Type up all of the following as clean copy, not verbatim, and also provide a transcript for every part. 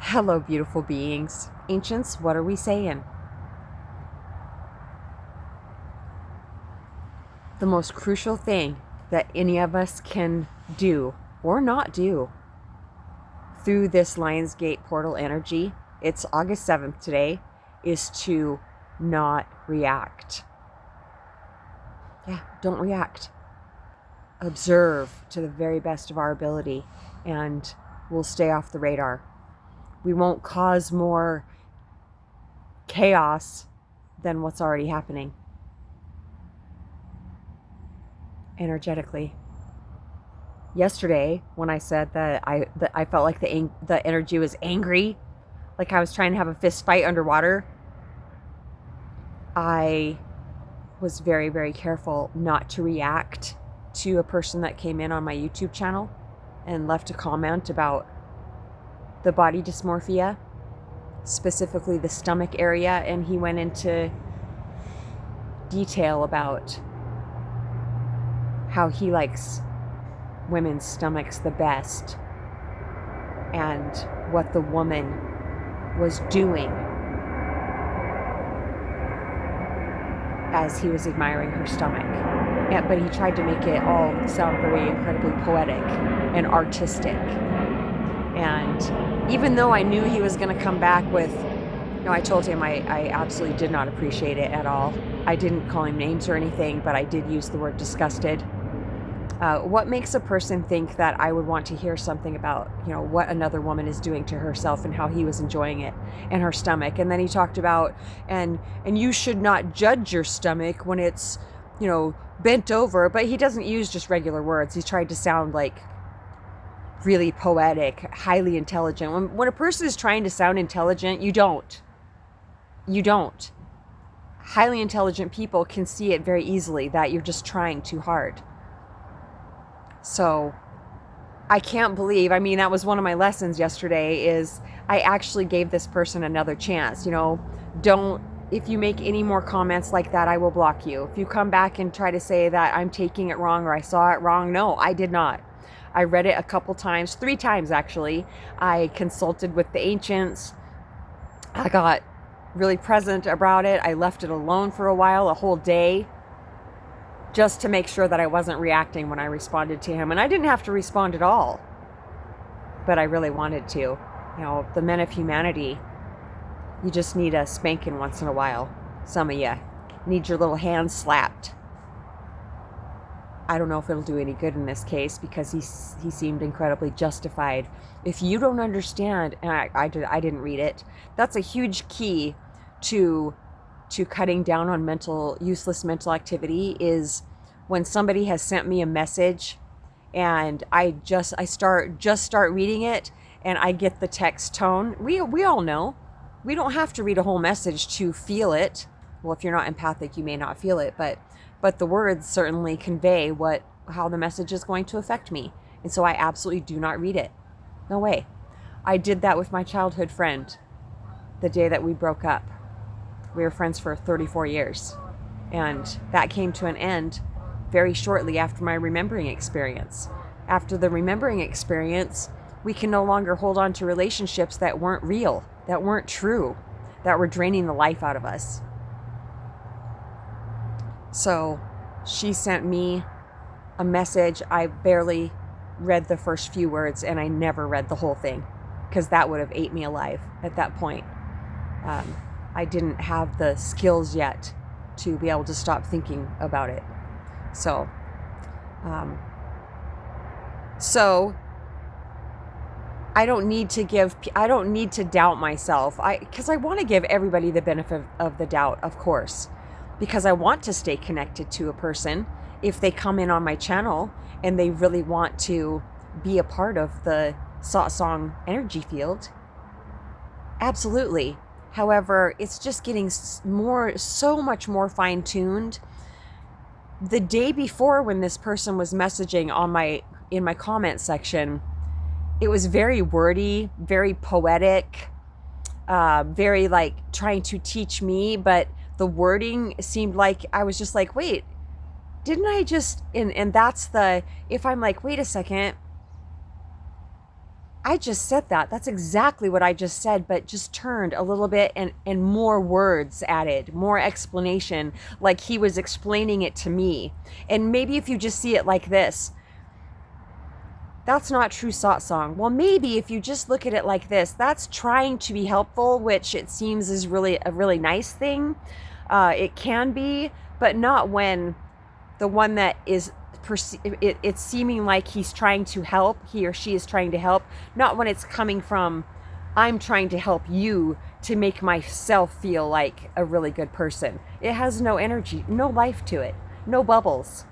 Hello, beautiful beings. Ancients, what are we saying? The most crucial thing that any of us can do or not do through this Lionsgate portal energy, it's August 7th today, is to not react. Yeah, don't react. Observe to the very best of our ability, and we'll stay off the radar. We won't cause more chaos than what's already happening energetically. Yesterday, when I said that I felt like the energy was angry, like I was trying to have a fist fight underwater, I was very, very careful not to react to a person that came in on my YouTube channel and left a comment about the body dysmorphia, specifically the stomach area, and he went into detail about how he likes women's stomachs the best and what the woman was doing as he was admiring her stomach. But he tried to make it all sound very incredibly poetic and artistic. And even though I knew he was going to come back with, I told him I absolutely did not appreciate it at all. I didn't call him names or anything, but I did use the word disgusted. What makes a person think that I would want to hear something about, what another woman is doing to herself and how he was enjoying it and her stomach? And then he talked about, and you should not judge your stomach when it's, bent over, but he doesn't use just regular words. He tried to sound like really poetic, highly intelligent. When a person is trying to sound intelligent, you don't. Highly intelligent people can see it very easily that you're just trying too hard. So I can't believe, that was one of my lessons yesterday, is I actually gave this person another chance. If you make any more comments like that, I will block you. If you come back and try to say that I'm taking it wrong or I saw it wrong, no, I did not. I read it a couple times, 3 times actually. I consulted with the ancients. I got really present about it. I left it alone for a while, a whole day, just to make sure that I wasn't reacting when I responded to him. And I didn't have to respond at all, but I really wanted to. The men of humanity, you just need a spanking once in a while. Some of you need your little hands slapped. I don't know if it'll do any good in this case because he seemed incredibly justified. If you don't understand, and I didn't read it, that's a huge key to cutting down on useless mental activity, is when somebody has sent me a message and I start reading it and I get the text tone. We all know we don't have to read a whole message to feel it. Well, if you're not empathic, you may not feel it, but the words certainly convey how the message is going to affect me. And so I absolutely do not read it. No way. I did that with my childhood friend the day that we broke up. We were friends for 34 years. And that came to an end very shortly after my remembering experience. After the remembering experience, we can no longer hold on to relationships that weren't real, that weren't true, that were draining the life out of us. So she sent me a message. I barely read the first few words, and I never read the whole thing because that would have ate me alive at that point. I didn't have the skills yet to be able to stop thinking about it. So I don't need to doubt myself. Because I want to give everybody the benefit of the doubt, of course, because I want to stay connected to a person if they come in on my channel and they really want to be a part of the satsang energy field. Absolutely. However, it's just getting so much more fine-tuned. The day before, when this person was messaging in my comment section, it was very wordy, very poetic, very like trying to teach me, but the wording seemed like I was just like, wait, didn't I just, and that's if I'm like, wait a second, I just said that. That's exactly what I just said, but just turned a little bit and more words added, more explanation, like he was explaining it to me. And maybe if you just see it like this, that's not true satsang. Well, maybe if you just look at it like this, that's trying to be helpful, which it seems is really a really nice thing. It can be, but not when the one that is it's seeming like he's trying to help, he or she is trying to help, not when it's coming from, I'm trying to help you to make myself feel like a really good person. It has no energy, no life to it, no bubbles.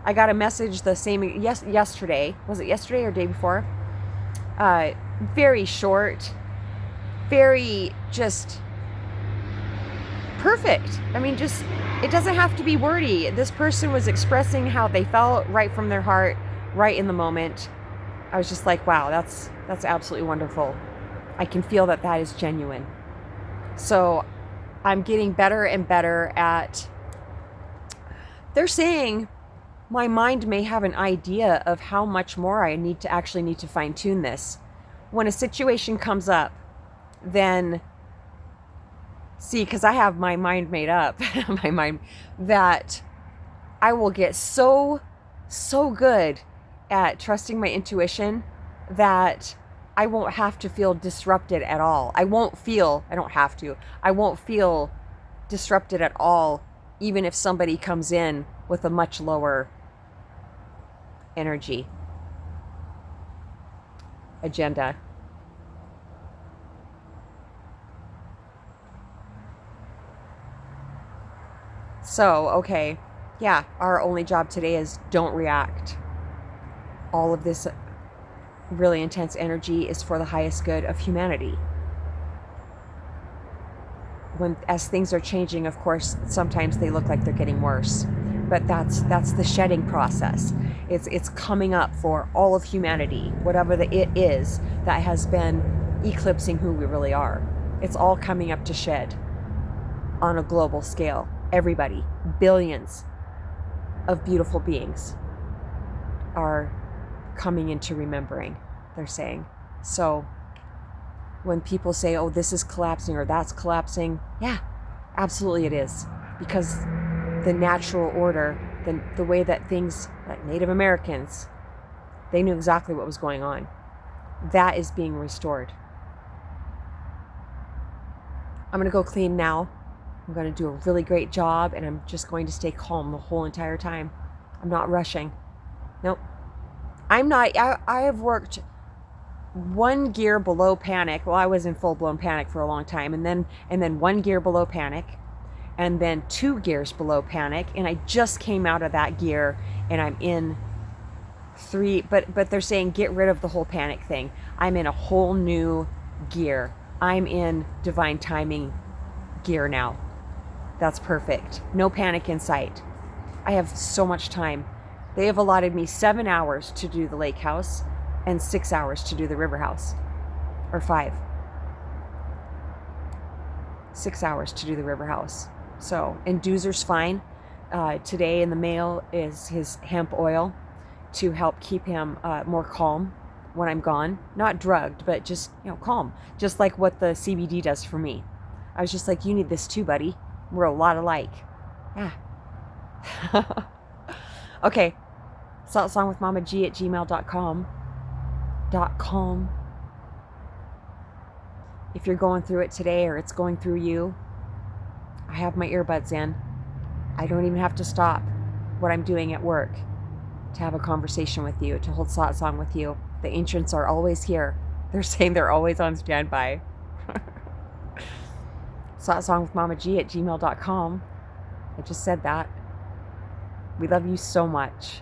I got a message the same yesterday. Was it yesterday or day before? Very short, very just perfect. I mean, just, it doesn't have to be wordy. This person was expressing how they felt right from their heart, right in the moment. I was just like, wow, that's absolutely wonderful. I can feel that that is genuine. So I'm getting better and better at, they're saying my mind may have an idea of how much more I need to fine tune this. When a situation comes up, then see, because I have my mind made up, my mind, that I will get so good at trusting my intuition that I won't have to feel disrupted at all. I won't feel disrupted at all, even if somebody comes in with a much lower energy agenda. So, okay, yeah, our only job today is don't react. All of this really intense energy is for the highest good of humanity. As things are changing, of course, sometimes they look like they're getting worse. But that's the shedding process. It's coming up for all of humanity, whatever the it is that has been eclipsing who we really are. It's all coming up to shed on a global scale. Everybody, billions of beautiful beings are coming into remembering, they're saying. So when people say, oh, this is collapsing or that's collapsing, yeah, absolutely it is. Because the natural order, the way that things, like Native Americans, they knew exactly what was going on. That is being restored. I'm going to go clean now. I'm going to do a really great job, and I'm just going to stay calm the whole entire time. I'm not rushing. Nope. I'm not. I have worked one gear below panic. Well, I was in full-blown panic for a long time, and then one gear below panic, and then 2 gears below panic, and I just came out of that gear, and I'm in 3. But they're saying get rid of the whole panic thing. I'm in a whole new gear. I'm in divine timing gear now. That's perfect. No panic in sight. I have so much time. They have allotted me 7 hours to do the lake house and 6 hours to do the river house. Or 5. 6 hours to do the river house. So, and Doozer's fine. Today in the mail is his hemp oil to help keep him more calm when I'm gone. Not drugged, but just, calm. Just like what the CBD does for me. I was just like, you need this too, buddy. We're a lot alike. Yeah. Okay. satsangwithmamaji@gmail.com. If you're going through it today or it's going through you, I have my earbuds in. I don't even have to stop what I'm doing at work to have a conversation with you, to hold satsang with you. The ancients are always here. They're saying they're always on standby. satsangwithmamaji@gmail.com. I just said that. We love you so much.